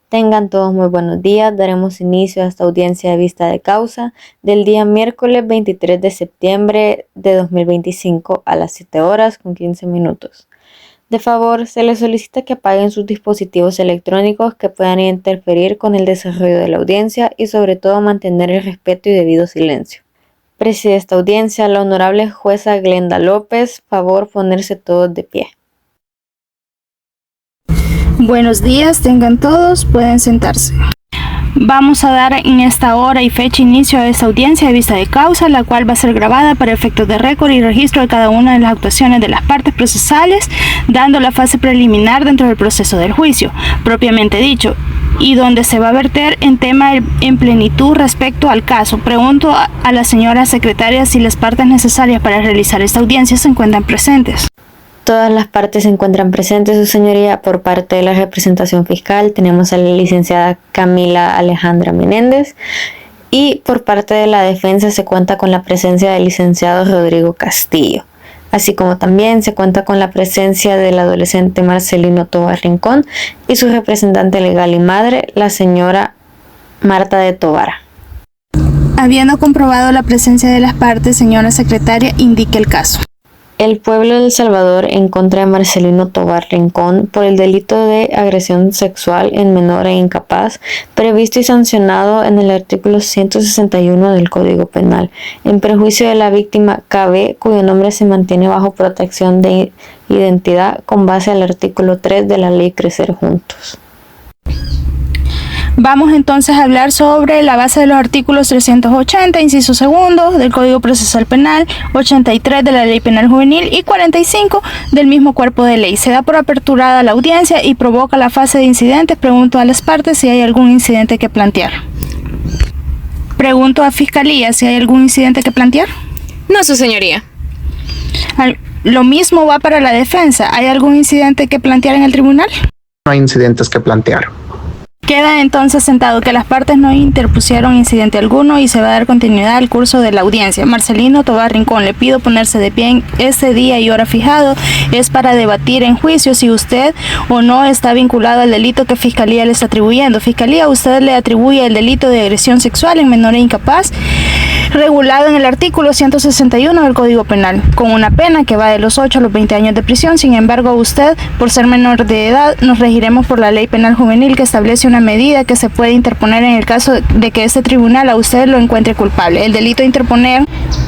Tengan todos muy buenos días. Daremos inicio a esta audiencia de vista de causa del día miércoles 23 de septiembre de 2025 a las 7 horas con 15 minutos. De favor, se les solicita que apaguen sus dispositivos electrónicos que puedan interferir con el desarrollo de la audiencia y sobre todo mantener el respeto y debido silencio. Preside esta audiencia la honorable jueza Glenda López. Favor ponerse todos de pie. Buenos días, tengan todos, pueden sentarse. Vamos a dar en esta hora y fecha inicio a esta audiencia de vista de causa, la cual va a ser grabada para efectos de récord y registro de cada una de las actuaciones de las partes procesales, dando la fase preliminar dentro del proceso del juicio, propiamente dicho, y donde se va a verter en tema en plenitud respecto al caso. Pregunto a la señora secretaria si las partes necesarias para realizar esta audiencia se encuentran presentes. Todas las partes se encuentran presentes, su señoría. Por parte de la representación fiscal tenemos a la licenciada Camila Alejandra Menéndez y por parte de la defensa se cuenta con la presencia del licenciado Rodrigo Castillo, así como también se cuenta con la presencia del adolescente Marcelino Tovar Rincón y su representante legal y madre, la señora Marta de Tovar. Habiendo comprobado la presencia de las partes, señora secretaria, indique el caso. El pueblo de El Salvador en contra de Marcelino Tovar Rincón por el delito de agresión sexual en menor e incapaz, previsto y sancionado en el artículo 161 del Código Penal, en perjuicio de la víctima KB, cuyo nombre se mantiene bajo protección de identidad con base al artículo 3 de la Ley Crecer Juntos. Vamos entonces a hablar sobre la base de los artículos 380, inciso segundo, del Código Procesal Penal, 83 de la Ley Penal Juvenil y 45 del mismo cuerpo de ley. Se da por aperturada la audiencia y provoca la fase de incidentes. Pregunto a las partes si hay algún incidente que plantear. Pregunto a Fiscalía si hay algún incidente que plantear. No, su señoría. Lo mismo va para la defensa. ¿Hay algún incidente que plantear en el tribunal? No hay incidentes que plantear. Queda entonces sentado que las partes no interpusieron incidente alguno y se va a dar continuidad al curso de la audiencia. Marcelino Tovar Rincón, le pido ponerse de pie en este día y hora fijado. Es para debatir en juicio si usted o no está vinculado al delito que Fiscalía le está atribuyendo. Fiscalía, usted le atribuye el delito de agresión sexual en menor e incapaz, regulado en el artículo 161 del Código Penal, con una pena que va de los 8 a los 20 años de prisión. Sin embargo, usted, por ser menor de edad, nos regiremos por la Ley Penal Juvenil, que establece una medida que se puede interponer en el caso de que este tribunal a usted lo encuentre culpable. El delito de interponer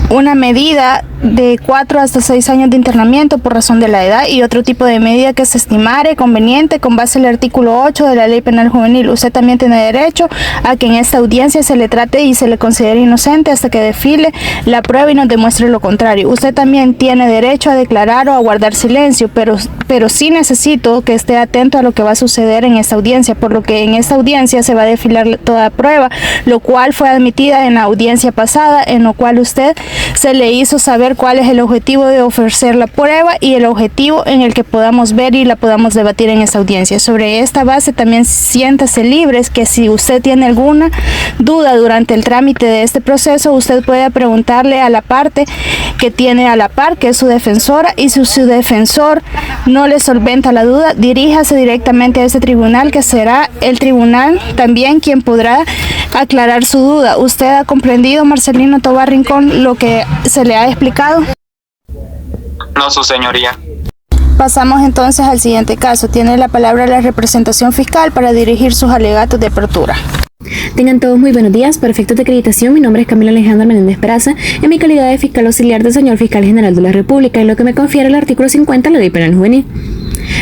una medida de 4 hasta 6 años de internamiento por razón de la edad y otro tipo de medida que se estimare conveniente con base en el artículo 8 de la Ley Penal Juvenil. Usted también tiene derecho a que en esta audiencia se le trate y se le considere inocente hasta que desfile la prueba y nos demuestre lo contrario. Usted también tiene derecho a declarar o a guardar silencio, pero sí necesito que esté atento a lo que va a suceder en esta audiencia, por lo que en esta audiencia se va a desfilar toda prueba, lo cual fue admitida en la audiencia pasada, en lo cual usted se le hizo saber cuál es el objetivo de ofrecer la prueba y el objetivo en el que podamos ver y la podamos debatir en esta audiencia. Sobre esta base también siéntase libres que si usted tiene alguna duda durante el trámite de este proceso, usted puede preguntarle a la parte que tiene a la par, que es su defensora, y si su defensor no le solventa la duda, diríjase directamente a este tribunal, que será el tribunal también quien podrá aclarar su duda. ¿Usted ha comprendido, Marcelino Tovar Rincón, lo que se le ha explicado? No, su señoría. Pasamos entonces al siguiente caso. Tiene la palabra la representación fiscal para dirigir sus alegatos de apertura. Tengan todos muy buenos días. Para efectos de acreditación, mi nombre es Camila Alejandra Menéndez Peraza, en mi calidad de fiscal auxiliar del señor Fiscal General de la República, en lo que me confiere el artículo 50 de la Ley Penal Juvenil.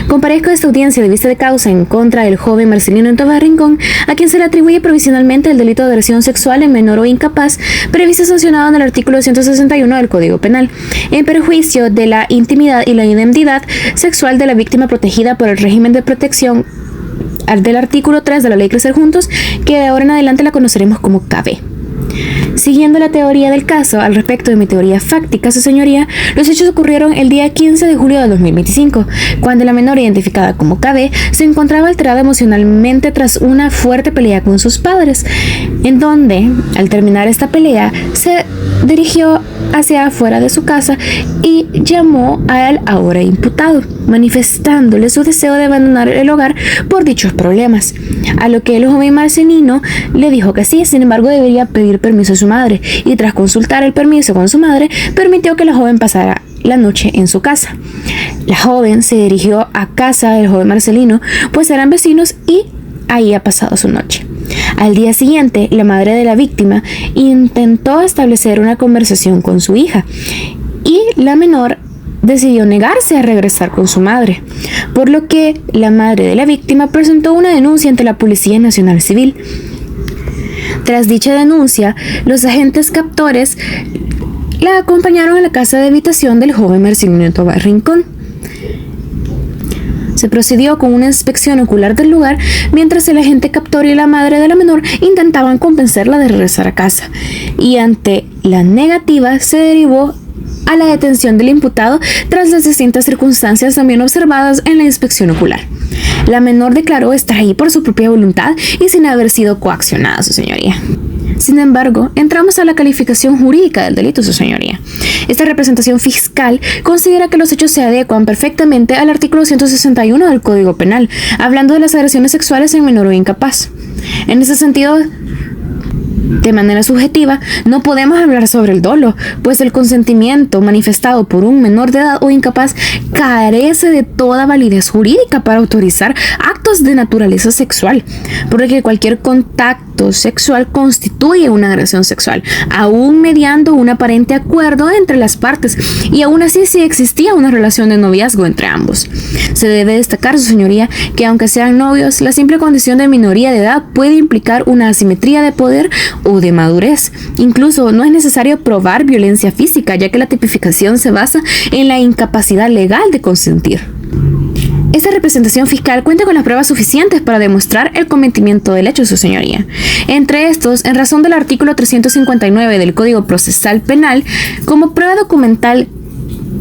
Comparezco a esta audiencia de vista de causa en contra del joven Marcelino Tovar Rincón, a quien se le atribuye provisionalmente el delito de agresión sexual en menor o incapaz, previsto y sancionado en el artículo 161 del Código Penal, en perjuicio de la intimidad y la indemnidad sexual de la víctima protegida por el régimen de protección del artículo 3 de la Ley Crecer Juntos, que de ahora en adelante la conoceremos como KB. Siguiendo la teoría del caso, al respecto de mi teoría fáctica, su señoría, los hechos ocurrieron el día 15 de julio de 2025, cuando la menor identificada como KB se encontraba alterada emocionalmente tras una fuerte pelea con sus padres, en donde, al terminar esta pelea, se dirigió hacia afuera de su casa y llamó al ahora imputado, manifestándole su deseo de abandonar el hogar por dichos problemas, a lo que el joven Marcelino le dijo que sí, sin embargo debería pedir permiso a su madre, y tras consultar el permiso con su madre, permitió que la joven pasara la noche en su casa. La joven se dirigió a casa del joven Marcelino, pues eran vecinos, y ahí ha pasado su noche. Al día siguiente, la madre de la víctima intentó establecer una conversación con su hija y la menor decidió negarse a regresar con su madre, por lo que la madre de la víctima presentó una denuncia ante la Policía Nacional Civil. Tras dicha denuncia, los agentes captores la acompañaron a la casa de habitación del joven Marcelino Tovar Rincón. Se procedió con una inspección ocular del lugar, mientras el agente captor y la madre de la menor intentaban convencerla de regresar a casa, y ante la negativa se derivó a la detención del imputado tras las distintas circunstancias también observadas en la inspección ocular. La menor declaró estar ahí por su propia voluntad y sin haber sido coaccionada, su señoría. Sin embargo, entramos a la calificación jurídica del delito, su señoría. Esta representación fiscal considera que los hechos se adecuan perfectamente al artículo 161 del Código Penal, hablando de las agresiones sexuales en menor o incapaz. En ese sentido, de manera subjetiva, no podemos hablar sobre el dolo, pues el consentimiento manifestado por un menor de edad o incapaz carece de toda validez jurídica para autorizar actos de naturaleza sexual, porque cualquier contacto sexual constituye una agresión sexual, aún mediando un aparente acuerdo entre las partes, y aún así si existía una relación de noviazgo entre ambos. Se debe destacar, su señoría, que aunque sean novios, la simple condición de minoría de edad puede implicar una asimetría de poder o de madurez. Incluso no es necesario probar violencia física, ya que la tipificación se basa en la incapacidad legal de consentir. Esta representación fiscal cuenta con las pruebas suficientes para demostrar el cometimiento del hecho, su señoría. Entre estos, en razón del artículo 359 del Código Procesal Penal, como prueba documental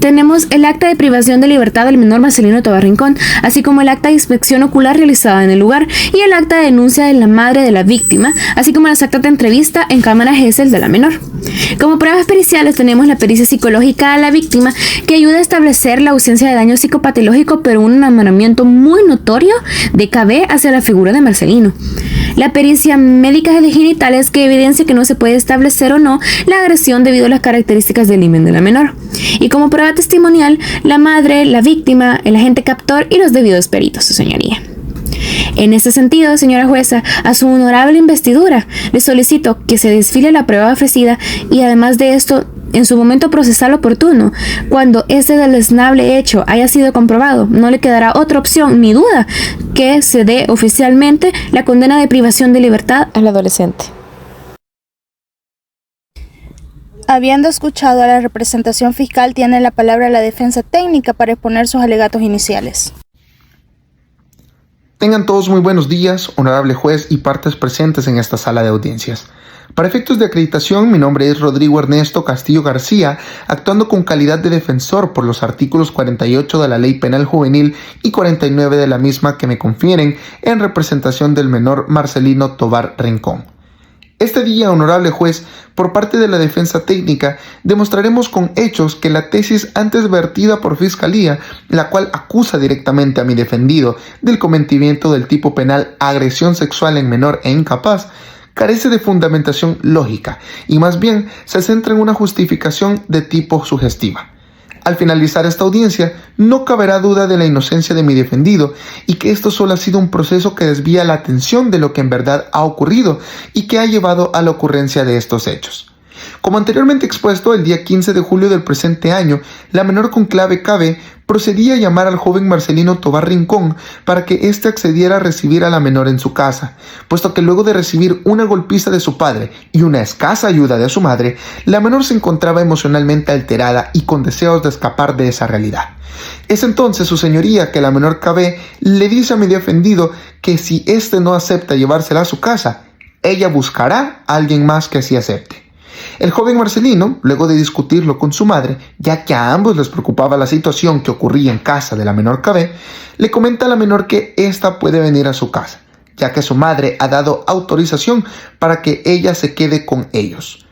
tenemos el acta de privación de libertad del menor Marcelino Tovar Rincón, así como el acta de inspección ocular realizada en el lugar y el acta de denuncia de la madre de la víctima, así como las actas de entrevista en cámara Gesell de la menor. Como pruebas periciales tenemos la pericia psicológica a la víctima, que ayuda a establecer la ausencia de daño psicopatológico, pero un enamoramiento muy notorio de KB hacia la figura de Marcelino. La pericia médica de genitales, que evidencia que no se puede establecer o no la agresión debido a las características del himen de la menor. Y como prueba testimonial, la madre, la víctima, el agente captor y los debidos peritos, su señoría. En ese sentido, señora jueza, a su honorable investidura, le solicito que se desfile la prueba ofrecida y además de esto, en su momento procesal oportuno, cuando este deleznable hecho haya sido comprobado, no le quedará otra opción ni duda que se dé oficialmente la condena de privación de libertad al adolescente. Habiendo escuchado a la representación fiscal, tiene la palabra la defensa técnica para exponer sus alegatos iniciales. Tengan todos muy buenos días, honorable juez y partes presentes en esta sala de audiencias. Para efectos de acreditación, mi nombre es Rodrigo Ernesto Castillo García, actuando con calidad de defensor por los artículos 48 de la Ley Penal Juvenil y 49 de la misma que me confieren en representación del menor Marcelino Tovar Rincón. Este día, honorable juez, por parte de la defensa técnica, demostraremos con hechos que la tesis antes vertida por Fiscalía, la cual acusa directamente a mi defendido del cometimiento del tipo penal agresión sexual en menor e incapaz, carece de fundamentación lógica y más bien se centra en una justificación de tipo sugestiva. Al finalizar esta audiencia, no caberá duda de la inocencia de mi defendido y que esto solo ha sido un proceso que desvía la atención de lo que en verdad ha ocurrido y que ha llevado a la ocurrencia de estos hechos. Como anteriormente expuesto, el día 15 de julio del presente año, la menor con clave KB procedía a llamar al joven Marcelino Tovar Rincón para que éste accediera a recibir a la menor en su casa, puesto que luego de recibir una golpiza de su padre y una escasa ayuda de su madre, la menor se encontraba emocionalmente alterada y con deseos de escapar de esa realidad. Es entonces su señoría que la menor KB le dice a mi defendido que si éste no acepta llevársela a su casa, ella buscará a alguien más que así acepte. El joven Marcelino, luego de discutirlo con su madre, ya que a ambos les preocupaba la situación que ocurría en casa de la menor KB, le comenta a la menor que ésta puede venir a su casa, ya que su madre ha dado autorización para que ella se quede con ellos.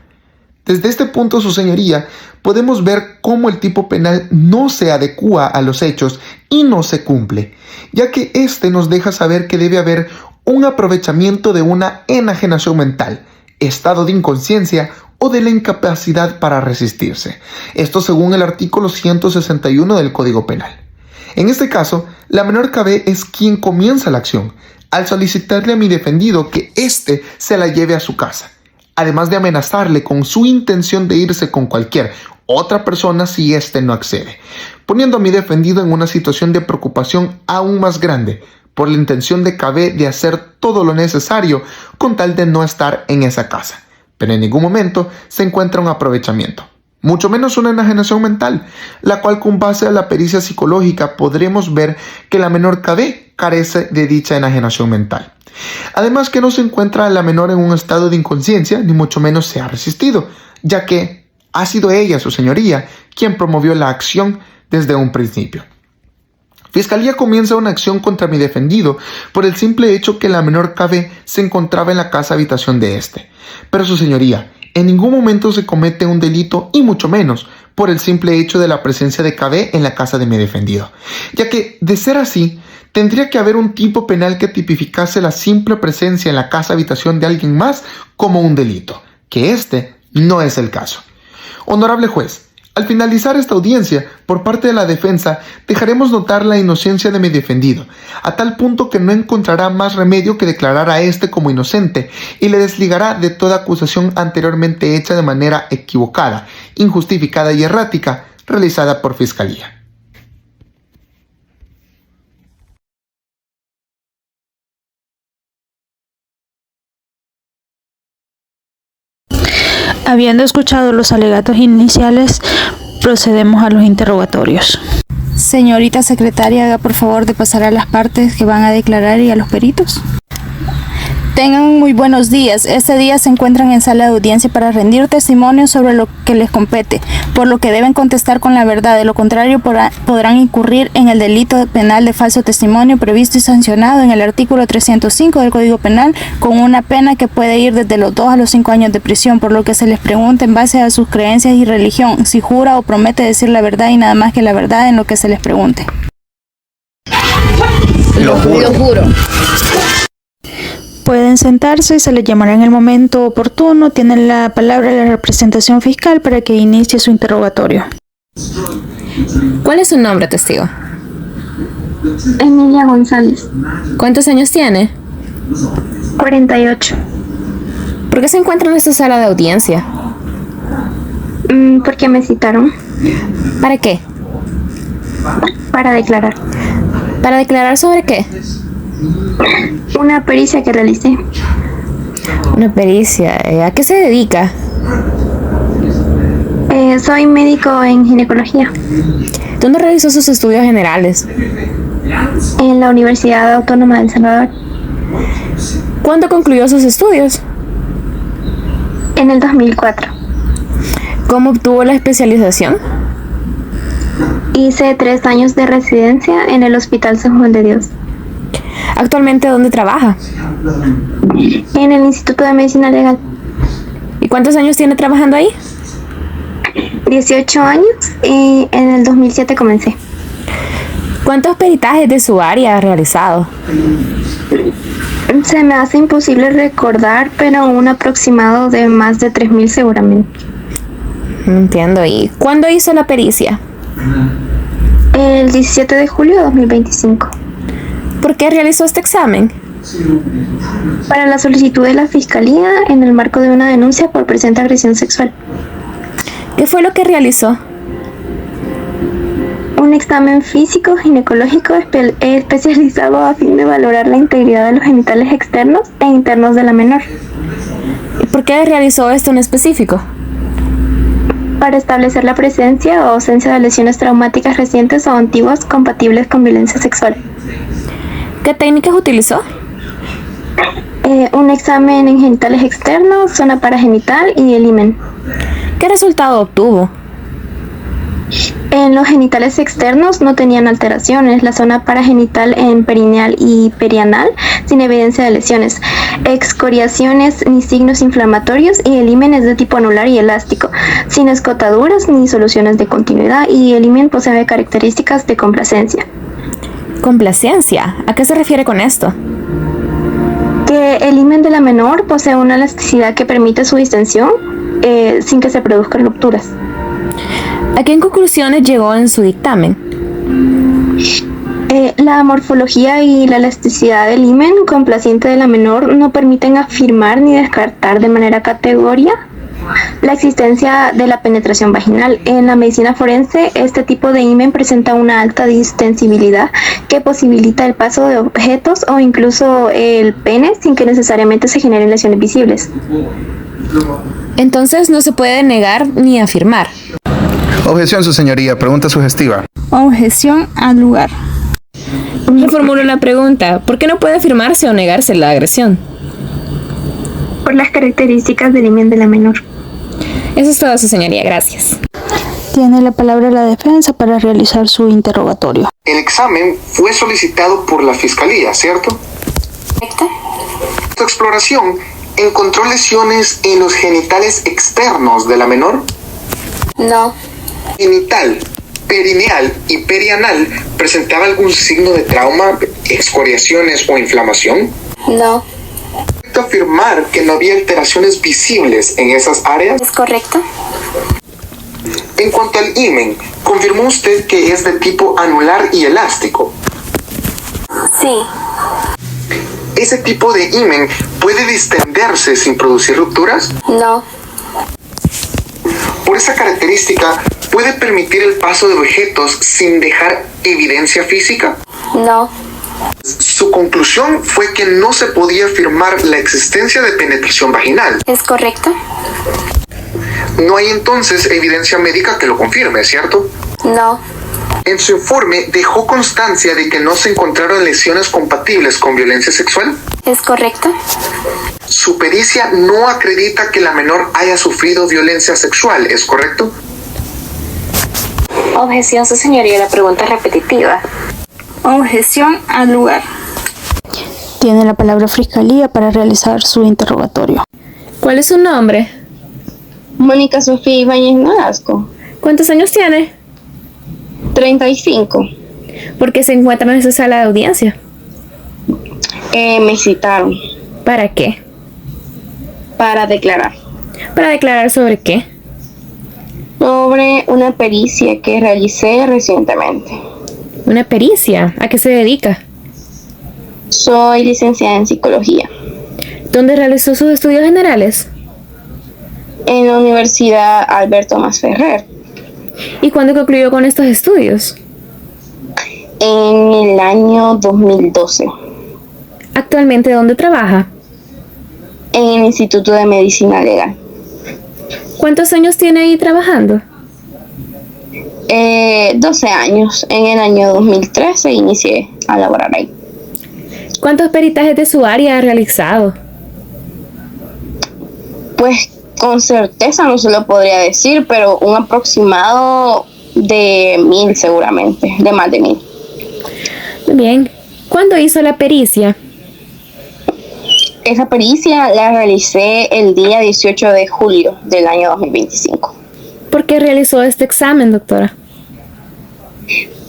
Desde este punto, su señoría, podemos ver cómo el tipo penal no se adecúa a los hechos y no se cumple, ya que este nos deja saber que debe haber un aprovechamiento de una enajenación mental, estado de inconsciencia o de la incapacidad para resistirse. Esto según el artículo 161 del Código Penal. En este caso, la menor KB es quien comienza la acción, al solicitarle a mi defendido que éste se la lleve a su casa, además de amenazarle con su intención de irse con cualquier otra persona si éste no accede, poniendo a mi defendido en una situación de preocupación aún más grande, por la intención de KB de hacer todo lo necesario con tal de no estar en esa casa. Pero en ningún momento se encuentra un aprovechamiento, mucho menos una enajenación mental, la cual con base a la pericia psicológica podremos ver que la menor KB carece de dicha enajenación mental. Además que no se encuentra la menor en un estado de inconsciencia, ni mucho menos se ha resistido, ya que ha sido ella, su señoría, quien promovió la acción desde un principio. Fiscalía comienza una acción contra mi defendido por el simple hecho que la menor KB se encontraba en la casa habitación de este. Pero su señoría, en ningún momento se comete un delito y mucho menos por el simple hecho de la presencia de KB en la casa de mi defendido, ya que, de ser así, tendría que haber un tipo penal que tipificase la simple presencia en la casa habitación de alguien más como un delito, que este no es el caso. Honorable juez, al finalizar esta audiencia, por parte de la defensa, dejaremos notar la inocencia de mi defendido, a tal punto que no encontrará más remedio que declarar a este como inocente y le desligará de toda acusación anteriormente hecha de manera equivocada, injustificada y errática, realizada por Fiscalía. Habiendo escuchado los alegatos iniciales, procedemos a los interrogatorios. Señorita secretaria, haga por favor de pasar a las partes que van a declarar y a los peritos. Tengan muy buenos días. Este día se encuentran en sala de audiencia para rendir testimonio sobre lo que les compete, por lo que deben contestar con la verdad. De lo contrario, podrán incurrir en el delito penal de falso testimonio previsto y sancionado en el artículo 305 del Código Penal, con una pena que puede ir desde los 2 a los 5 años de prisión, por lo que se les pregunta en base a sus creencias y religión, si jura o promete decir la verdad y nada más que la verdad en lo que se les pregunte. Lo juro. Pueden sentarse y se les llamará en el momento oportuno. Tienen la palabra la representación fiscal para que inicie su interrogatorio. ¿Cuál es su nombre, testigo? Emilia González, ¿Cuántos años tiene? 48. ¿Por qué se encuentra en esta sala de audiencia? ¿Por qué me citaron? ¿Para qué? Para declarar. ¿Para declarar sobre qué? Una pericia que realicé. Una pericia. ¿A qué se dedica? Soy médico en ginecología ¿Dónde realizó sus estudios generales? en la Universidad Autónoma de El Salvador. ¿Cuándo concluyó sus estudios? En el 2004. ¿Cómo obtuvo la especialización? Hice 3 años de residencia en el Hospital San Juan de Dios. ¿Actualmente dónde trabaja? En el Instituto de Medicina Legal. ¿Y cuántos años tiene trabajando ahí? 18 años y en el 2007 comencé. ¿Cuántos peritajes de su área ha realizado? Se me hace imposible recordar, pero un aproximado de más de 3.000 seguramente. Entiendo. ¿Y cuándo hizo la pericia? El 17 de julio de 2025. ¿Por qué realizó este examen? Para la solicitud de la Fiscalía en el marco de una denuncia por presunta agresión sexual. ¿Qué fue lo que realizó? Un examen físico ginecológico especializado a fin de valorar la integridad de los genitales externos e internos de la menor. ¿Y por qué realizó esto en específico? Para establecer la presencia o ausencia de lesiones traumáticas recientes o antiguas compatibles con violencia sexual. ¿Qué técnicas utilizó? Un examen en genitales externos, zona paragenital y el himen. ¿Qué resultado obtuvo? En los genitales externos no tenían alteraciones, la zona paragenital en perineal y perianal sin evidencia de lesiones, excoriaciones ni signos inflamatorios, y el himen es de tipo anular y elástico, sin escotaduras ni soluciones de continuidad, y el himen posee características de complacencia. ¿Complacencia? ¿A qué se refiere con esto? Que el himen de la menor posee una elasticidad que permite su distensión sin que se produzcan rupturas. ¿A qué conclusiones llegó en su dictamen? La morfología y la elasticidad del himen complaciente de la menor no permiten afirmar ni descartar de manera categórica la existencia de la penetración vaginal. En la medicina forense, este tipo de himen presenta una alta distensibilidad que posibilita el paso de objetos o incluso el pene sin que necesariamente se generen lesiones visibles. Entonces no se puede negar ni afirmar. Objeción, su señoría. Pregunta sugestiva. Objeción al lugar. Reformulo la pregunta. ¿Por qué no puede afirmarse o negarse la agresión? Por las características del himen de la menor. Eso es todo, su señoría. Gracias. Tiene la palabra la defensa para realizar su interrogatorio. El examen fue solicitado por la Fiscalía, ¿cierto? ¿Correcto? Su exploración encontró lesiones en los genitales externos de la menor. No. Genital, perineal y perianal presentaba algún signo de trauma, excoriaciones o inflamación. No. ¿Es correcto afirmar que no había alteraciones visibles en esas áreas? ¿Es correcto? En cuanto al himen, ¿confirmó usted que es de tipo anular y elástico? Sí. ¿Ese tipo de himen puede distenderse sin producir rupturas? No. Por esa característica, ¿puede permitir el paso de objetos sin dejar evidencia física? No. Su conclusión fue que no se podía afirmar la existencia de penetración vaginal. ¿Es correcto? No hay entonces evidencia médica que lo confirme, ¿cierto? No. En su informe dejó constancia de que no se encontraron lesiones compatibles con violencia sexual. ¿Es correcto? Su pericia no acredita que la menor haya sufrido violencia sexual, ¿es correcto? Objeción, su señoría, la pregunta es repetitiva. Objeción al lugar. Tiene la palabra Fiscalía para realizar su interrogatorio. ¿Cuál es su nombre? Mónica Sofía Ibáñez Nolasco. ¿Cuántos años tiene? 35. ¿Por qué se encuentra en esa sala de audiencia? Me citaron ¿Para qué? para declarar ¿Para declarar sobre qué? sobre una pericia que realicé recientemente. ¿Una pericia? ¿A qué se dedica? Soy licenciada en psicología ¿Dónde realizó sus estudios generales? en la Universidad Alberto Masferrer ¿Y cuándo concluyó con estos estudios? en el año 2012 ¿Actualmente dónde trabaja? en el Instituto de Medicina Legal. ¿Cuántos años tiene ahí trabajando? 12 años. En el año 2013 inicié a laborar ahí. ¿Cuántos peritajes de su área ha realizado? Pues con certeza no se lo podría decir, pero un aproximado de 1000 seguramente, de más de 1000. Muy bien. ¿Cuándo hizo la pericia? Esa pericia la realicé el día 18 de julio del año 2025. ¿Por qué realizó este examen, doctora?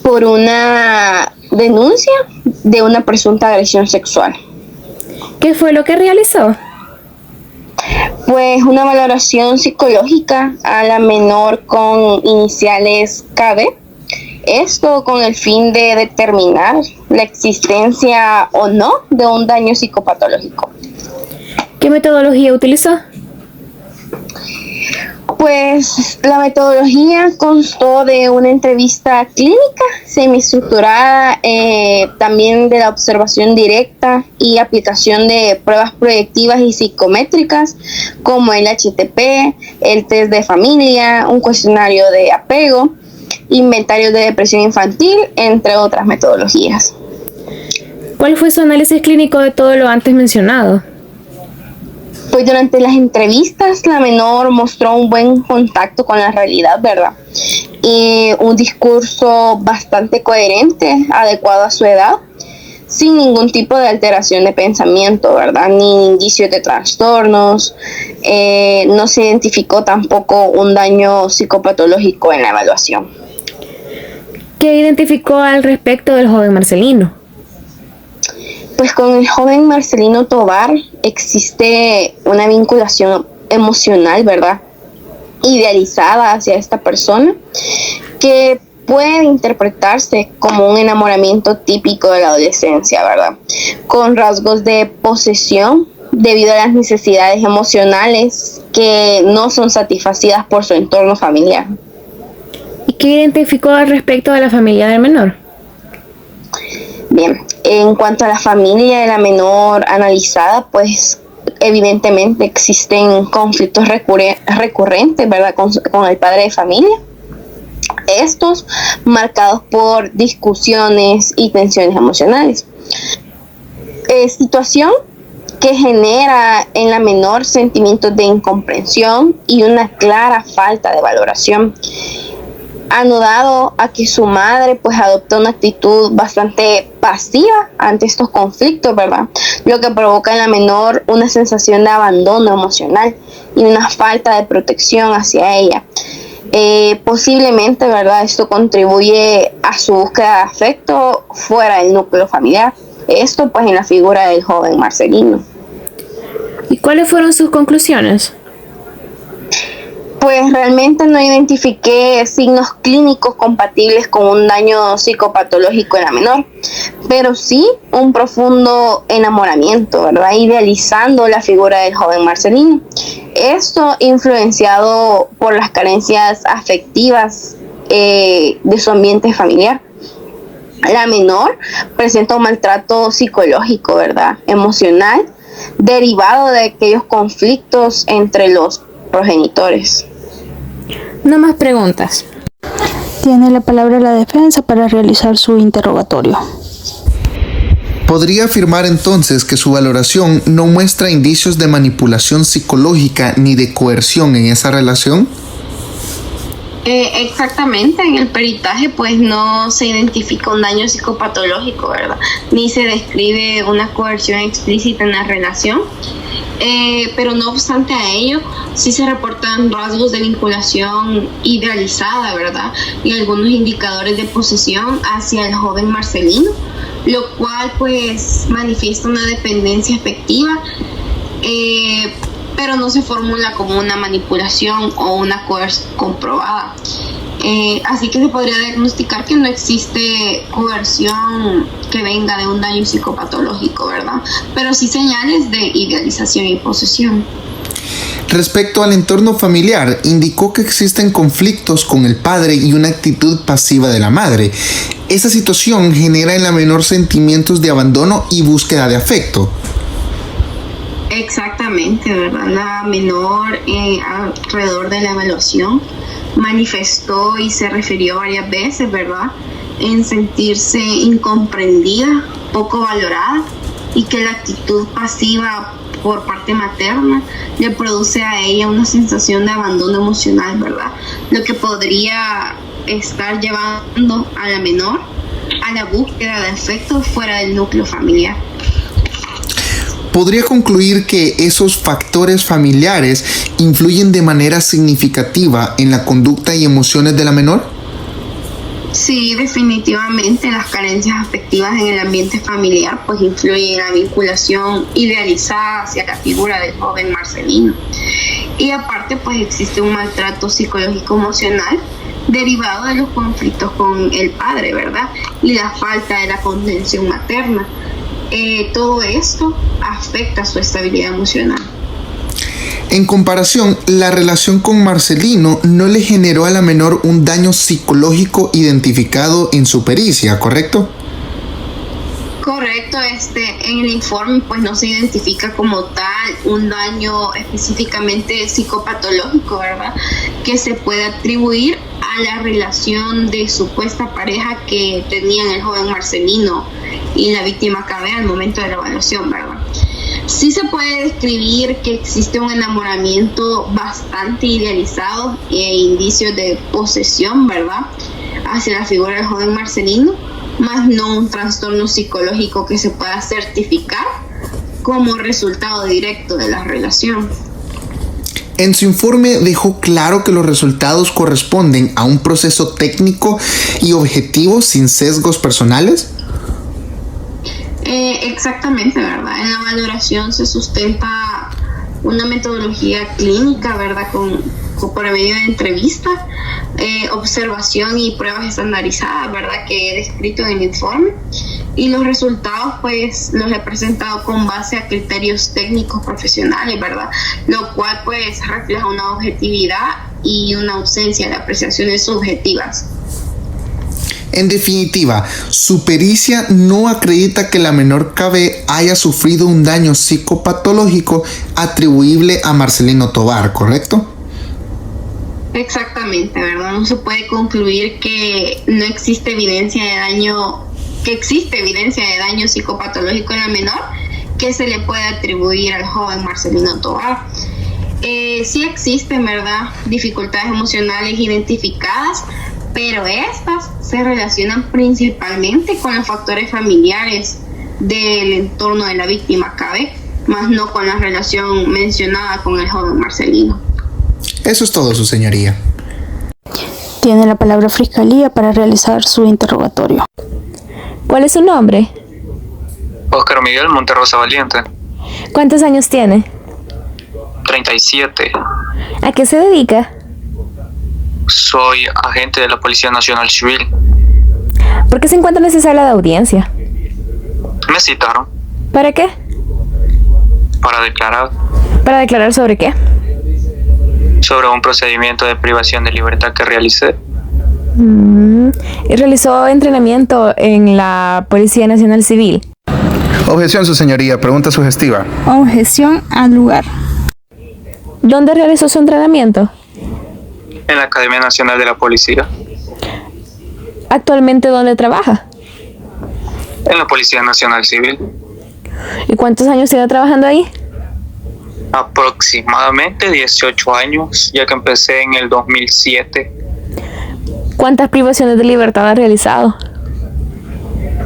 Por una denuncia de una presunta agresión sexual. ¿Qué fue lo que realizó? Pues una valoración psicológica a la menor con iniciales KB. Esto con el fin de determinar la existencia o no de un daño psicopatológico. ¿Qué metodología utilizó? Pues la metodología constó de una entrevista clínica semiestructurada, también de la observación directa y aplicación de pruebas proyectivas y psicométricas como el HTP, el test de familia, un cuestionario de apego, inventario de depresión infantil, entre otras metodologías. ¿Cuál fue su análisis clínico de todo lo antes mencionado? Pues durante las entrevistas la menor mostró un buen contacto con la realidad, ¿verdad? un discurso bastante coherente, adecuado a su edad, sin ningún tipo de alteración de pensamiento, ¿verdad? Ni indicios de trastornos. No se identificó tampoco un daño psicopatológico en la evaluación. ¿Qué identificó al respecto del joven Marcelino? Pues con el joven Marcelino Tovar existe una vinculación emocional, ¿verdad? Idealizada hacia esta persona, que puede interpretarse como un enamoramiento típico de la adolescencia, ¿verdad? Con rasgos de posesión debido a las necesidades emocionales que no son satisfacidas por su entorno familiar. ¿Y qué identificó al respecto de la familia del menor? Bien, en cuanto a la familia de la menor analizada, pues evidentemente existen conflictos recurrentes, ¿verdad? Con el padre de familia. Estos marcados por discusiones y tensiones emocionales. Situación que genera en la menor sentimientos de incomprensión y una clara falta de valoración, anudado a que su madre pues adopta una actitud bastante pasiva ante estos conflictos, ¿verdad? Lo que provoca en la menor una sensación de abandono emocional y una falta de protección hacia ella. Posiblemente, ¿verdad? Esto contribuye a su búsqueda de afecto fuera del núcleo familiar. Esto pues en la figura del joven Marcelino. ¿Y cuáles fueron sus conclusiones? Pues realmente no identifiqué signos clínicos compatibles con un daño psicopatológico en la menor, pero sí un profundo enamoramiento, ¿verdad? Idealizando la figura del joven Marcelino. Esto influenciado por las carencias afectivas de su ambiente familiar. La menor presenta un maltrato psicológico, ¿verdad? Emocional, derivado de aquellos conflictos entre los progenitores. No más preguntas. Tiene la palabra la defensa para realizar su interrogatorio. ¿Podría afirmar entonces que su valoración no muestra indicios de manipulación psicológica ni de coerción en esa relación? Exactamente, en el peritaje pues no se identifica un daño psicopatológico, ¿verdad? Ni se describe una coerción explícita en la relación, pero no obstante a ello, sí se reportan rasgos de vinculación idealizada, ¿verdad? Y algunos indicadores de posesión hacia el joven Marcelino, lo cual pues manifiesta una dependencia afectiva, pero no se formula como una manipulación o una coerción comprobada. Así que se podría diagnosticar que no existe coerción que venga de un daño psicopatológico, ¿verdad? Pero sí señales de idealización y posesión. Respecto al entorno familiar, indicó que existen conflictos con el padre y una actitud pasiva de la madre. Esa situación genera en la menor sentimientos de abandono y búsqueda de afecto. Exactamente, ¿verdad? La menor alrededor de la evaluación manifestó y se refirió varias veces, ¿verdad?, en sentirse incomprendida, poco valorada, y que la actitud pasiva por parte materna le produce a ella una sensación de abandono emocional, ¿verdad? Lo que podría estar llevando a la menor a la búsqueda de afecto fuera del núcleo familiar. ¿Podría concluir que esos factores familiares influyen de manera significativa en la conducta y emociones de la menor? Sí, definitivamente las carencias afectivas en el ambiente familiar pues influyen en la vinculación idealizada hacia la figura del joven Marcelino. Y aparte pues existe un maltrato psicológico emocional derivado de los conflictos con el padre, ¿verdad? Y la falta de la contención materna. Todo esto afecta su estabilidad emocional. En comparación, la relación con Marcelino no le generó a la menor un daño psicológico identificado en su pericia, ¿correcto? Correcto, en el informe pues no se identifica como tal un daño específicamente psicopatológico, ¿verdad?, que se puede atribuir a la relación de supuesta pareja que tenían el joven Marcelino y la víctima Cabe al momento de la evaluación, ¿verdad? Sí se puede describir que existe un enamoramiento bastante idealizado e indicios de posesión, ¿verdad?, hacia la figura del joven Marcelino, más no un trastorno psicológico que se pueda certificar como resultado directo de la relación. En su informe dejó claro que los resultados corresponden a un proceso técnico y objetivo sin sesgos personales. Exactamente, ¿verdad? En la valoración se sustenta una metodología clínica, ¿verdad? Por medio de entrevistas, observación y pruebas estandarizadas, ¿verdad?, que he descrito en el informe. Y los resultados, pues, los he presentado con base a criterios técnicos profesionales, ¿verdad?, lo cual, pues, refleja una objetividad y una ausencia de apreciaciones subjetivas. En definitiva, su pericia no acredita que la menor K.B. haya sufrido un daño psicopatológico atribuible a Marcelino Tovar, ¿correcto? Exactamente, ¿verdad? No se puede concluir que no existe evidencia de daño, que existe evidencia de daño psicopatológico en la menor que se le puede atribuir al joven Marcelino Tovar. Sí existen, ¿verdad?, dificultades emocionales identificadas, pero estas se relacionan principalmente con los factores familiares del entorno de la víctima K.B., más no con la relación mencionada con el joven Marcelino. Eso es todo, su señoría. Tiene la palabra Fiscalía para realizar su interrogatorio. ¿Cuál es su nombre? Óscar Miguel Monterrosa Valiente. ¿Cuántos años tiene? 37. ¿A qué se dedica? Soy agente de la Policía Nacional Civil. ¿Por qué se encuentra en esa sala de audiencia? Me citaron ¿Para qué? para declarar ¿Para declarar sobre qué? sobre un procedimiento de privación de libertad que realicé. ¿Y realizó entrenamiento en la Policía Nacional Civil? Objeción, su señoría. Pregunta sugestiva. Objeción al lugar. ¿Dónde realizó su entrenamiento? En la Academia Nacional de la Policía. ¿Actualmente dónde trabaja? En la Policía Nacional Civil. ¿Y cuántos años tiene trabajando ahí? Aproximadamente 18 años, ya que empecé en el 2007. ¿Cuántas privaciones de libertad ha realizado?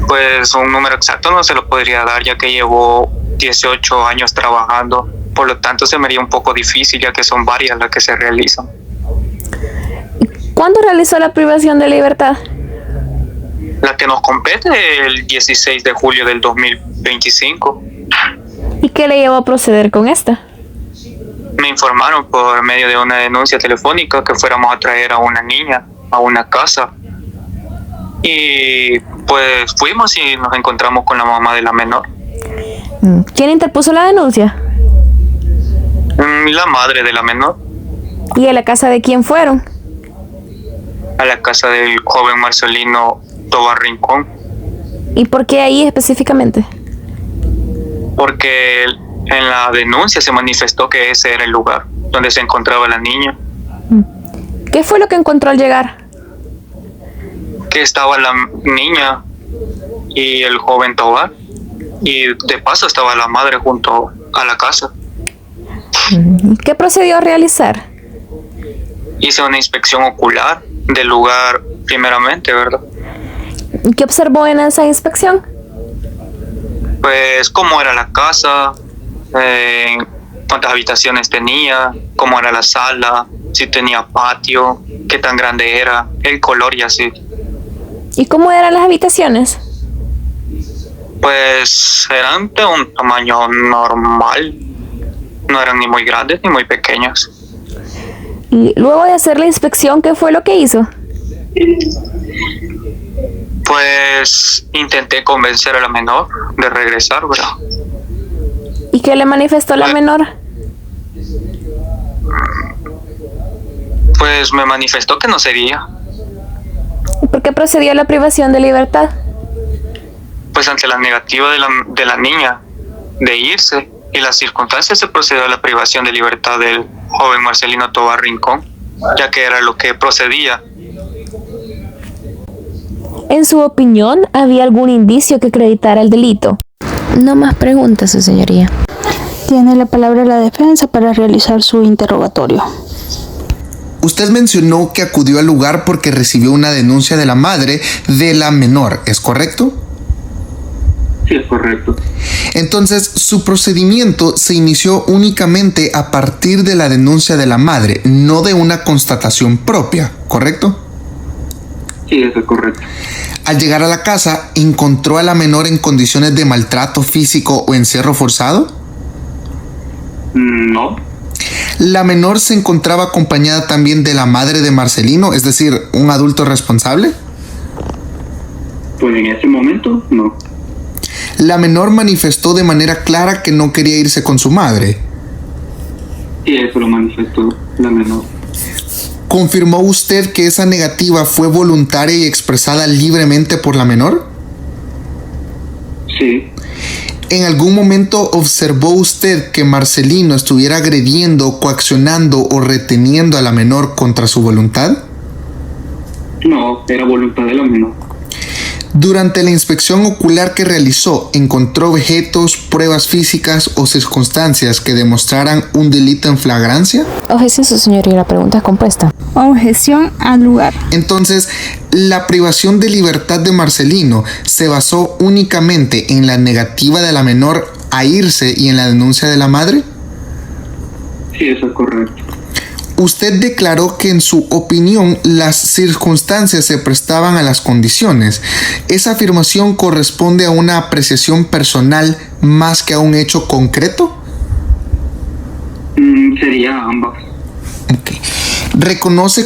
Pues un número exacto no se lo podría dar, ya que llevo 18 años trabajando. Por lo tanto, se me haría un poco difícil, ya que son varias las que se realizan. ¿Cuándo realizó la privación de libertad? La que nos compete el 16 de julio del 2025. ¿Y qué le llevó a proceder con esta? Me informaron por medio de una denuncia telefónica que fuéramos a traer a una niña a una casa. Y pues fuimos y nos encontramos con la mamá de la menor. ¿Quién interpuso la denuncia? La madre de la menor. ¿Y a la casa de quién fueron? A la casa del joven Marcelino Tovar Rincón. ¿Y por qué ahí específicamente? Porque en la denuncia se manifestó que ese era el lugar donde se encontraba la niña. ¿Qué fue lo que encontró al llegar? Que estaba la niña y el joven Tovar. Y de paso estaba la madre junto a la casa. ¿Qué procedió a realizar? Hice una inspección ocular del lugar primeramente, ¿verdad? ¿Qué observó en esa inspección? Pues cómo era la casa, cuántas habitaciones tenía, cómo era la sala, si tenía patio, qué tan grande era, el color y así. ¿Y cómo eran las habitaciones? Pues eran de un tamaño normal, no eran ni muy grandes ni muy pequeñas. Y luego de hacer la inspección, ¿qué fue lo que hizo? Pues intenté convencer a la menor de regresar, ¿verdad? ¿Y qué le manifestó la menor? Pues me manifestó que no sería. ¿Y por qué procedió a la privación de libertad? Pues ante la negativa de la niña de irse y las circunstancias, se procedió a la privación de libertad del joven Marcelino Tovar Rincón, ya que era lo que procedía. En su opinión, ¿había algún indicio que acreditara el delito? No más preguntas, su señoría. Tiene la palabra la defensa para realizar su interrogatorio. Usted mencionó que acudió al lugar porque recibió una denuncia de la madre de la menor, ¿es correcto? Sí, es correcto. Entonces, su procedimiento se inició únicamente a partir de la denuncia de la madre, no de una constatación propia, ¿correcto? Sí, eso es correcto. Al llegar a la casa, ¿encontró a la menor en condiciones de maltrato físico o encierro forzado? No. ¿La menor se encontraba acompañada también de la madre de Marcelino, es decir, un adulto responsable? Pues en ese momento, no. La menor manifestó de manera clara que no quería irse con su madre. Sí, eso lo manifestó la menor. ¿Confirmó usted que esa negativa fue voluntaria y expresada libremente por la menor? Sí. ¿En algún momento observó usted que Marcelino estuviera agrediendo, coaccionando o reteniendo a la menor contra su voluntad? No, era voluntad de la menor. Durante la inspección ocular que realizó, ¿encontró objetos, pruebas físicas o circunstancias que demostraran un delito en flagrancia? Objeción, su señoría, la pregunta es compuesta. Objeción al lugar. Entonces, ¿la privación de libertad de Marcelino se basó únicamente en la negativa de la menor a irse y en la denuncia de la madre? Sí, eso es correcto. Usted declaró que en su opinión las circunstancias se prestaban a las condiciones. ¿Esa afirmación corresponde a una apreciación personal más que a un hecho concreto? Sería ambas. Okay. Reconoce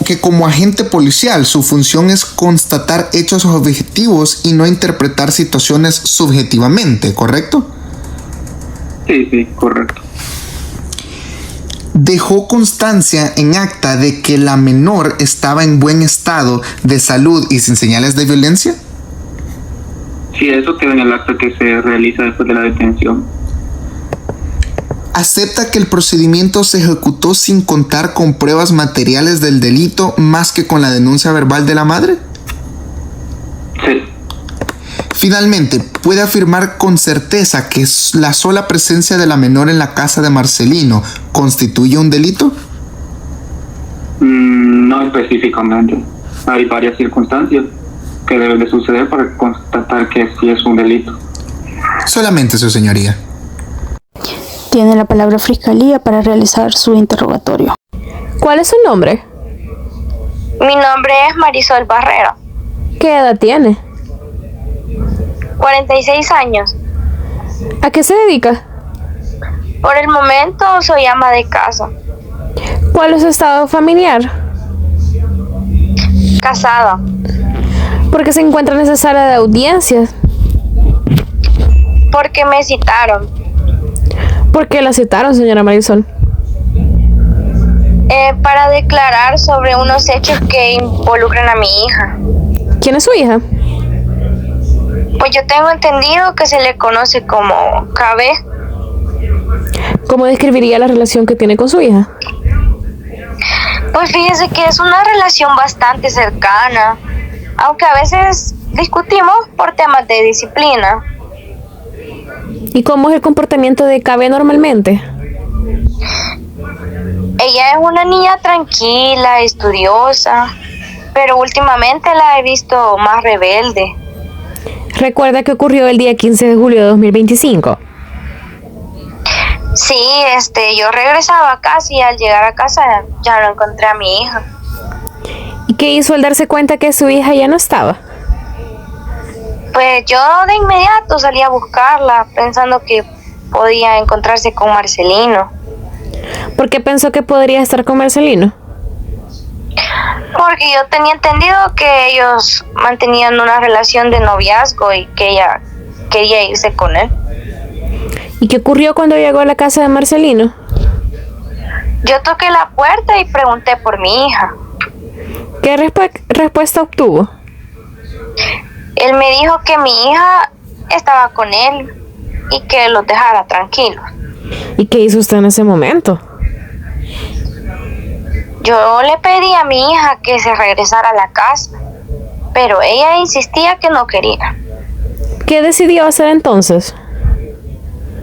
que como agente policial su función es constatar hechos objetivos y no interpretar situaciones subjetivamente, ¿correcto? Sí, correcto. ¿Dejó constancia en acta de que la menor estaba en buen estado de salud y sin señales de violencia? Sí, eso queda en el acta que se realiza después de la detención. ¿Acepta que el procedimiento se ejecutó sin contar con pruebas materiales del delito más que con la denuncia verbal de la madre? Sí. Finalmente, ¿puede afirmar con certeza que la sola presencia de la menor en la casa de Marcelino constituye un delito? No específicamente. Hay varias circunstancias que deben de suceder para constatar que sí es un delito. Solamente, su señoría. Tiene la palabra Fiscalía para realizar su interrogatorio. ¿Cuál es su nombre? Mi nombre es Marisol Barrera, ¿Qué edad tiene? 46 años. ¿A qué se dedica? Por el momento soy ama de casa, ¿Cuál es su estado familiar? casada, ¿Por qué se encuentra en esa sala de audiencias? porque me citaron ¿Por qué la citaron, señora Marisol? para declarar sobre unos hechos que involucran a mi hija. ¿Quién es su hija? Pues yo tengo entendido que se le conoce como KB. ¿Cómo describiría la relación que tiene con su hija? Pues fíjese que es una relación bastante cercana, aunque a veces discutimos por temas de disciplina. ¿Y cómo es el comportamiento de KB normalmente? Ella es una niña tranquila, estudiosa, pero últimamente la he visto más rebelde. ¿Recuerda que ocurrió el día 15 de julio de 2025? Sí, yo regresaba a casa y al llegar a casa ya no encontré a mi hija. ¿Y qué hizo al darse cuenta que su hija ya no estaba? Pues yo de inmediato salí a buscarla pensando que podía encontrarse con Marcelino. ¿Por qué pensó que podría estar con Marcelino? Porque yo tenía entendido que ellos mantenían una relación de noviazgo y que ella quería irse con él. ¿Y qué ocurrió cuando llegó a la casa de Marcelino? Yo toqué la puerta y pregunté por mi hija. ¿Qué respuesta obtuvo? Él me dijo que mi hija estaba con él y que los dejara tranquilos. ¿Y qué hizo usted en ese momento? Yo le pedí a mi hija que se regresara a la casa, pero ella insistía que no quería. ¿Qué decidió hacer entonces?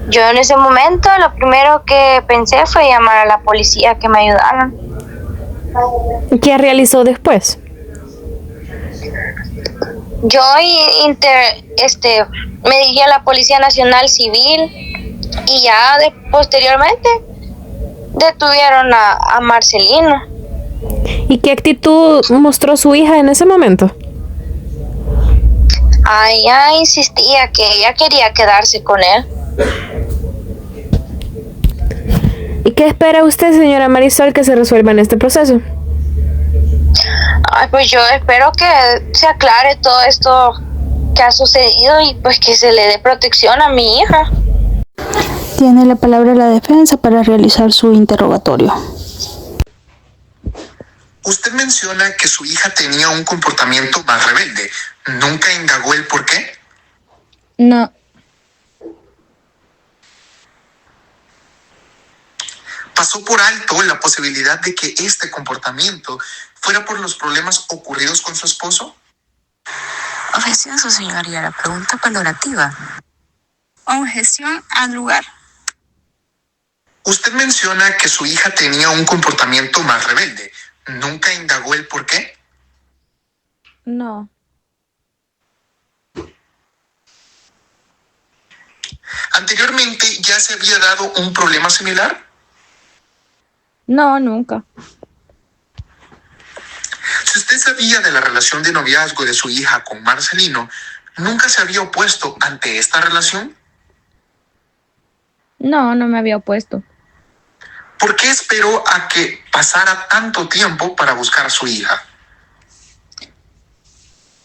Yo en ese momento lo primero que pensé fue llamar a la policía que me ayudaran. ¿Qué realizó después? Yo me dirigí a la Policía Nacional Civil y ya posteriormente detuvieron a Marcelino. ¿Y qué actitud mostró su hija en ese momento? Ella insistía que ella quería quedarse con él. ¿Y qué espera usted, señora Marisol, que se resuelva en este proceso? Pues yo espero que se aclare todo esto que ha sucedido y pues que se le dé protección a mi hija. Tiene la palabra la defensa para realizar su interrogatorio. Usted menciona que su hija tenía un comportamiento más rebelde. ¿Nunca indagó el por qué? No. ¿Pasó por alto la posibilidad de que este comportamiento fuera por los problemas ocurridos con su esposo? Objeción, su señoría. La pregunta valorativa. Objeción al lugar. Usted menciona que su hija tenía un comportamiento más rebelde. ¿Nunca indagó el por qué? No. ¿Anteriormente ya se había dado un problema similar? No, nunca. Si usted sabía de la relación de noviazgo de su hija con Marcelino, ¿nunca se había opuesto ante esta relación? No, no me había opuesto. ¿Por qué esperó a que pasara tanto tiempo para buscar a su hija?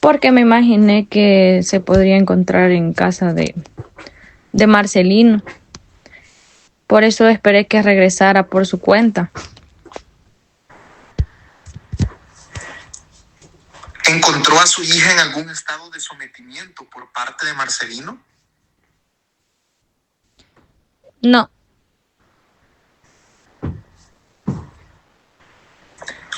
Porque me imaginé que se podría encontrar en casa de Marcelino. Por eso esperé que regresara por su cuenta. ¿Encontró a su hija en algún estado de sometimiento por parte de Marcelino? No.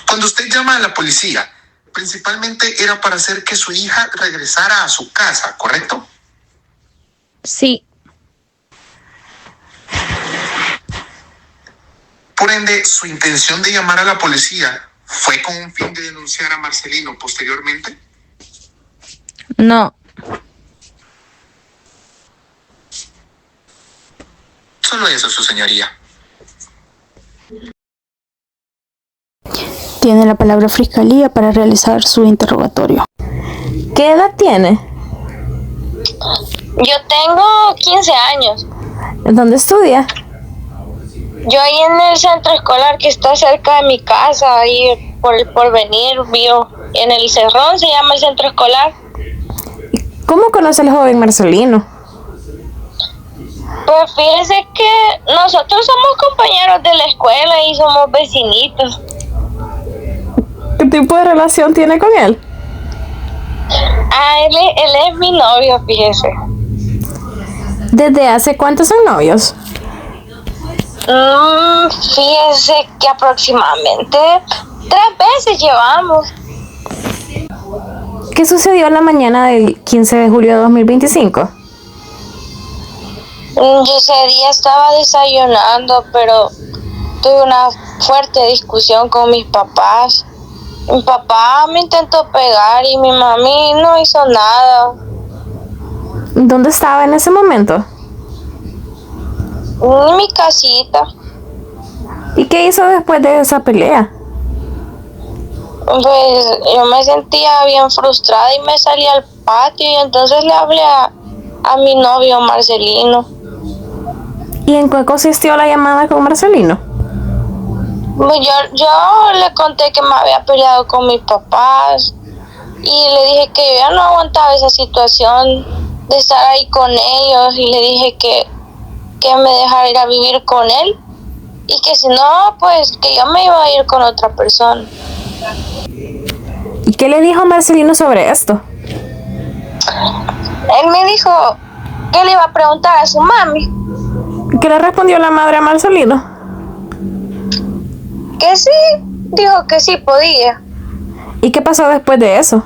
Cuando usted llama a la policía, principalmente era para hacer que su hija regresara a su casa, ¿correcto? Sí. Por ende, su intención de llamar a la policía fue con un fin de denunciar a Marcelino posteriormente. No. Solo eso, su señoría. Tiene la palabra Fiscalía para realizar su interrogatorio. ¿Qué edad tiene? Yo tengo 15 años. ¿Dónde estudia? Yo ahí en el centro escolar que está cerca de mi casa, ahí por el Porvenir, vivo en el Cerrón, se llama el centro escolar. ¿Cómo conoce al joven Marcelino? Pues fíjese que nosotros somos compañeros de la escuela y somos vecinitos. ¿Qué tipo de relación tiene con él? Él es mi novio, fíjese. ¿Desde hace cuánto son novios? Fíjese que aproximadamente 3 veces llevamos. ¿Qué sucedió en la mañana del 15 de julio de 2025? Yo ese día estaba desayunando, pero tuve una fuerte discusión con mis papás. Mi papá me intentó pegar y mi mami no hizo nada. ¿Dónde estaba en ese momento? En mi casita. ¿Y qué hizo después de esa pelea? Pues yo me sentía bien frustrada y me salí al patio y entonces le hablé a mi novio Marcelino. ¿Y en qué consistió la llamada con Marcelino? Pues yo le conté que me había peleado con mis papás y le dije que yo ya no aguantaba esa situación de estar ahí con ellos y le dije que me dejara ir a vivir con él y que si no, pues que yo me iba a ir con otra persona. ¿Y qué le dijo Marcelino sobre esto? Él me dijo que le iba a preguntar a su mami. ¿Qué le respondió la madre a Marcelino? Que sí, dijo que sí podía. ¿Y qué pasó después de eso?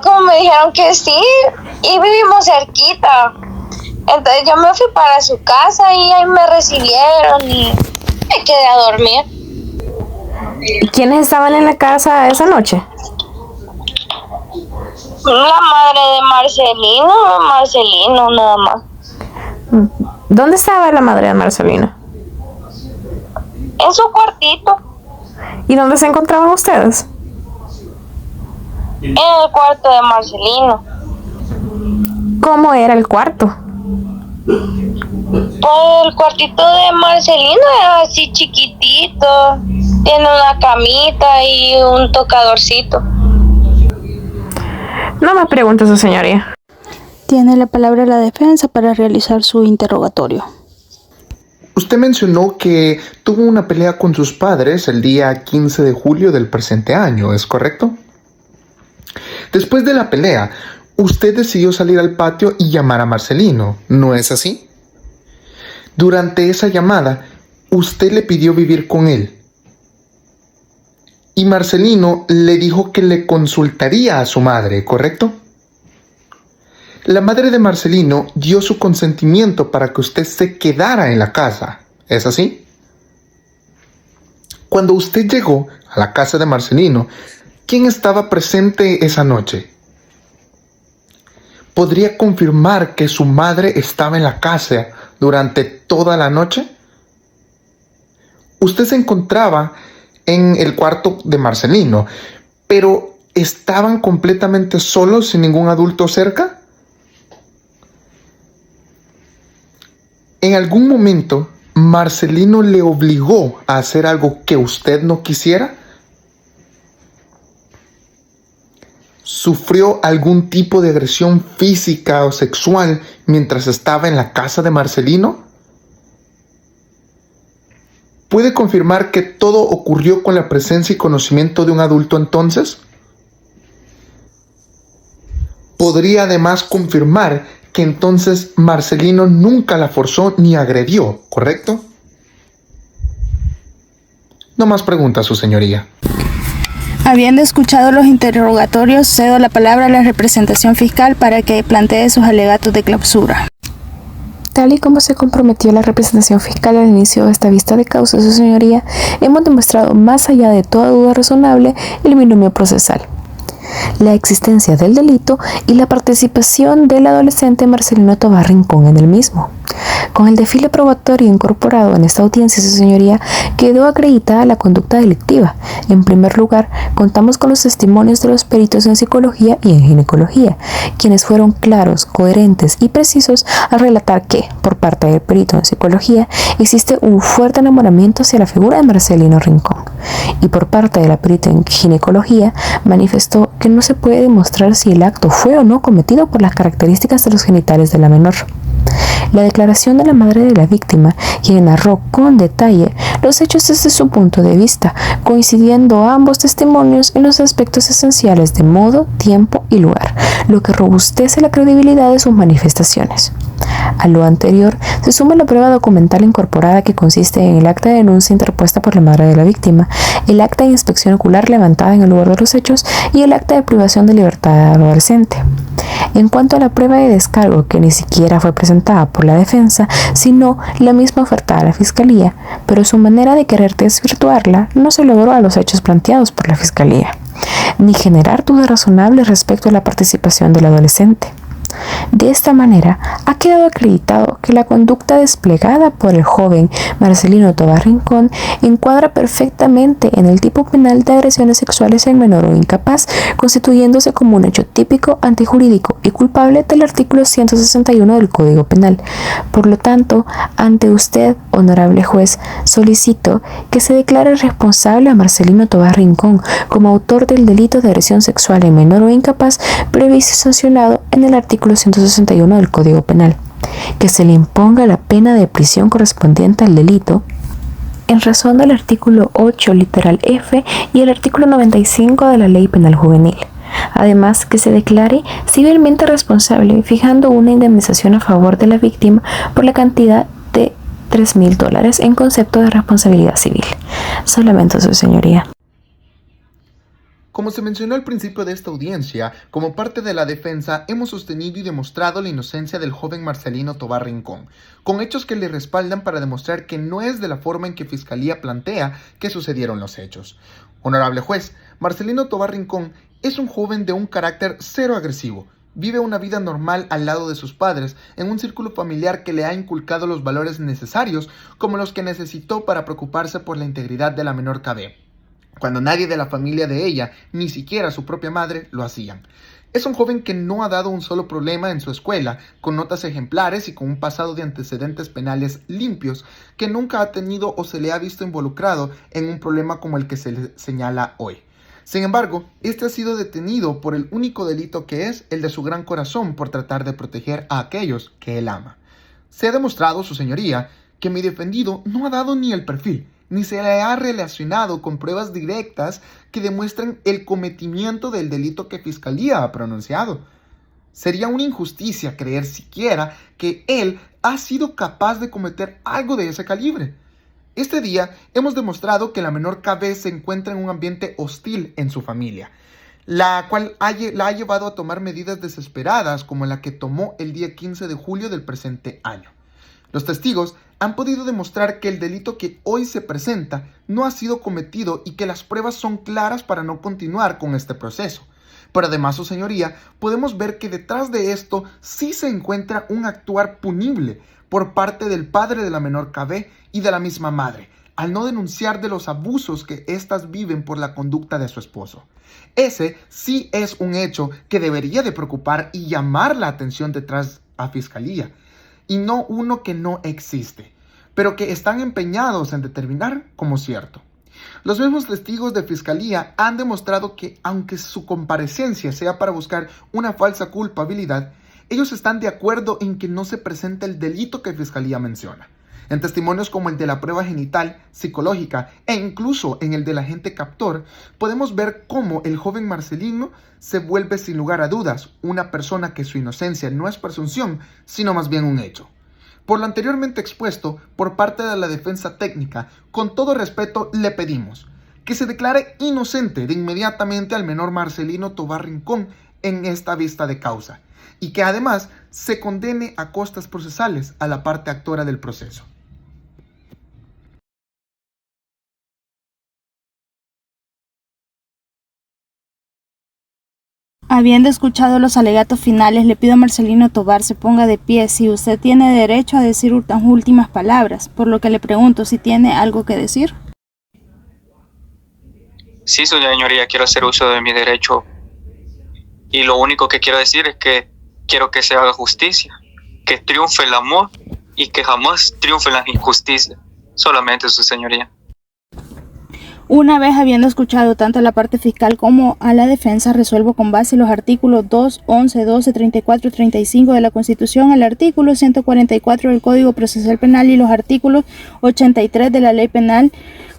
Como me dijeron que sí, y vivimos cerquita. Entonces yo me fui para su casa y ahí me recibieron y me quedé a dormir. ¿Y quiénes estaban en la casa esa noche? La madre de Marcelino nada más. ¿Dónde estaba la madre de Marcelino? En su cuartito. ¿Y dónde se encontraban ustedes? En el cuarto de Marcelino. ¿Cómo era el cuarto? Pues el cuartito de Marcelino es así chiquitito. Tiene una camita y un tocadorcito. No me pregunte, su señoría. Tiene la palabra la defensa para realizar su interrogatorio. Usted mencionó que tuvo una pelea con sus padres el día 15 de julio del presente año, ¿es correcto? Después de la pelea, usted decidió salir al patio y llamar a Marcelino, ¿no es así? Durante esa llamada, usted le pidió vivir con él. Y Marcelino le dijo que le consultaría a su madre, ¿correcto? La madre de Marcelino dio su consentimiento para que usted se quedara en la casa, ¿es así? Cuando usted llegó a la casa de Marcelino, ¿quién estaba presente esa noche? ¿Podría confirmar que su madre estaba en la casa durante toda la noche? Usted se encontraba en el cuarto de Marcelino, pero ¿estaban completamente solos sin ningún adulto cerca? ¿En algún momento Marcelino le obligó a hacer algo que usted no quisiera? ¿Sufrió algún tipo de agresión física o sexual mientras estaba en la casa de Marcelino? ¿Puede confirmar que todo ocurrió con la presencia y conocimiento de un adulto entonces? ¿Podría además confirmar que entonces Marcelino nunca la forzó ni agredió, correcto? No más preguntas, su señoría. Habiendo escuchado los interrogatorios, cedo la palabra a la representación fiscal para que plantee sus alegatos de clausura. Tal y como se comprometió la representación fiscal al inicio de esta vista de causa, su señoría, hemos demostrado más allá de toda duda razonable el binomio procesal, la existencia del delito y la participación del adolescente Marcelino Tovar Rincón en el mismo. Con el desfile probatorio incorporado en esta audiencia, su señoría, quedó acreditada la conducta delictiva. En primer lugar, contamos con los testimonios de los peritos en psicología y en ginecología, quienes fueron claros, coherentes y precisos al relatar que, por parte del perito en psicología, existe un fuerte enamoramiento hacia la figura de Marcelino Rincón, y por parte de la perita en ginecología manifestó que no se puede demostrar si el acto fue o no cometido por las características de los genitales de la menor. La declaración de la madre de la víctima, quien narró con detalle los hechos desde su punto de vista, coincidiendo ambos testimonios en los aspectos esenciales de modo, tiempo y lugar, lo que robustece la credibilidad de sus manifestaciones. A lo anterior se suma la prueba documental incorporada que consiste en el acta de denuncia interpuesta por la madre de la víctima, el acta de inspección ocular levantada en el lugar de los hechos y el acta de privación de libertad del adolescente. En cuanto a la prueba de descargo, que ni siquiera fue presentada por la defensa, sino la misma ofertada a la fiscalía, pero su manera de querer desvirtuarla no se logró a los hechos planteados por la fiscalía, ni generar dudas razonables respecto a la participación del adolescente. De esta manera, ha quedado acreditado que la conducta desplegada por el joven Marcelino Tovar Rincón encuadra perfectamente en el tipo penal de agresiones sexuales en menor o incapaz, constituyéndose como un hecho típico, antijurídico y culpable del artículo 161 del Código Penal. Por lo tanto, ante usted, honorable juez, solicito que se declare responsable a Marcelino Tovar Rincón como autor del delito de agresión sexual en menor o incapaz previsto y sancionado en el artículo 161 del Código Penal, que se le imponga la pena de prisión correspondiente al delito en razón del artículo 8 literal F y el artículo 95 de la Ley Penal Juvenil. Además, que se declare civilmente responsable fijando una indemnización a favor de la víctima por la cantidad de $3,000 en concepto de responsabilidad civil. Solamente, su señoría. Como se mencionó al principio de esta audiencia, como parte de la defensa hemos sostenido y demostrado la inocencia del joven Marcelino Tovar Rincón, con hechos que le respaldan para demostrar que no es de la forma en que Fiscalía plantea que sucedieron los hechos. Honorable juez, Marcelino Tovar Rincón es un joven de un carácter cero agresivo. Vive una vida normal al lado de sus padres, en un círculo familiar que le ha inculcado los valores necesarios como los que necesitó para preocuparse por la integridad de la menor KB, cuando nadie de la familia de ella, ni siquiera su propia madre, lo hacían. Es un joven que no ha dado un solo problema en su escuela, con notas ejemplares y con un pasado de antecedentes penales limpios, que nunca ha tenido o se le ha visto involucrado en un problema como el que se le señala hoy. Sin embargo, este ha sido detenido por el único delito que es el de su gran corazón por tratar de proteger a aquellos que él ama. Se ha demostrado, su señoría, que mi defendido no ha dado ni el perfil, ni se le ha relacionado con pruebas directas que demuestren el cometimiento del delito que Fiscalía ha pronunciado. Sería una injusticia creer siquiera que él ha sido capaz de cometer algo de ese calibre. Este día hemos demostrado que la menor KB se encuentra en un ambiente hostil en su familia, la cual la ha llevado a tomar medidas desesperadas como la que tomó el día 15 de julio del presente año. Los testigos han podido demostrar que el delito que hoy se presenta no ha sido cometido y que las pruebas son claras para no continuar con este proceso. Pero además, su señoría, podemos ver que detrás de esto sí se encuentra un actuar punible por parte del padre de la menor KB y de la misma madre, al no denunciar de los abusos que éstas viven por la conducta de su esposo. Ese sí es un hecho que debería de preocupar y llamar la atención detrás a Fiscalía, y no uno que no existe, pero que están empeñados en determinar como cierto. Los mismos testigos de Fiscalía han demostrado que, aunque su comparecencia sea para buscar una falsa culpabilidad, ellos están de acuerdo en que no se presenta el delito que Fiscalía menciona. En testimonios como el de la prueba genital, psicológica e incluso en el del agente captor, podemos ver cómo el joven Marcelino se vuelve sin lugar a dudas una persona que su inocencia no es presunción, sino más bien un hecho. Por lo anteriormente expuesto, por parte de la defensa técnica, con todo respeto le pedimos que se declare inocente de inmediatamente al menor Marcelino Tovar Rincón en esta vista de causa, y que además se condene a costas procesales a la parte actora del proceso. Habiendo escuchado los alegatos finales, le pido a Marcelino Tovar se ponga de pie. Si usted tiene derecho a decir unas últimas palabras, por lo que le pregunto si tiene algo que decir. Sí, su señoría, quiero hacer uso de mi derecho. Y lo único que quiero decir es que quiero que se haga justicia, que triunfe el amor y que jamás triunfe la injusticia. Solamente, su señoría. Una vez habiendo escuchado tanto a la parte fiscal como a la defensa, resuelvo con base en los artículos 2, 11, 12, 34 y 35 de la Constitución, el artículo 144 del Código Procesal Penal y los artículos 83 de la Ley Penal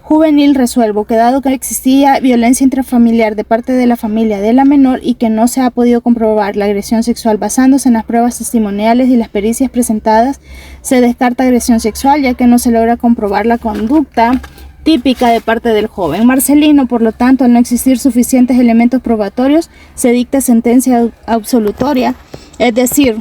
Juvenil. Resuelvo que dado que existía violencia intrafamiliar de parte de la familia de la menor y que no se ha podido comprobar la agresión sexual basándose en las pruebas testimoniales y las pericias presentadas, se descarta agresión sexual ya que no se logra comprobar la conducta típica de parte del joven Marcelino. Por lo tanto, al no existir suficientes elementos probatorios, se dicta sentencia absolutoria, es decir,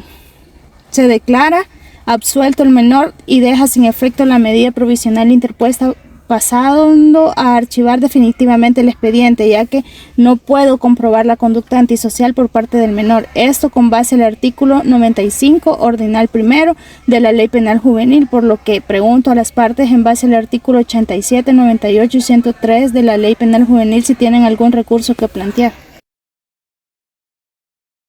se declara absuelto el menor y deja sin efecto la medida provisional interpuesta, pasando a archivar definitivamente el expediente, ya que no puedo comprobar la conducta antisocial por parte del menor. Esto con base al artículo 95 ordinal primero de la Ley Penal Juvenil, por lo que pregunto a las partes en base al artículo 87, 98 y 103 de la Ley Penal Juvenil si tienen algún recurso que plantear.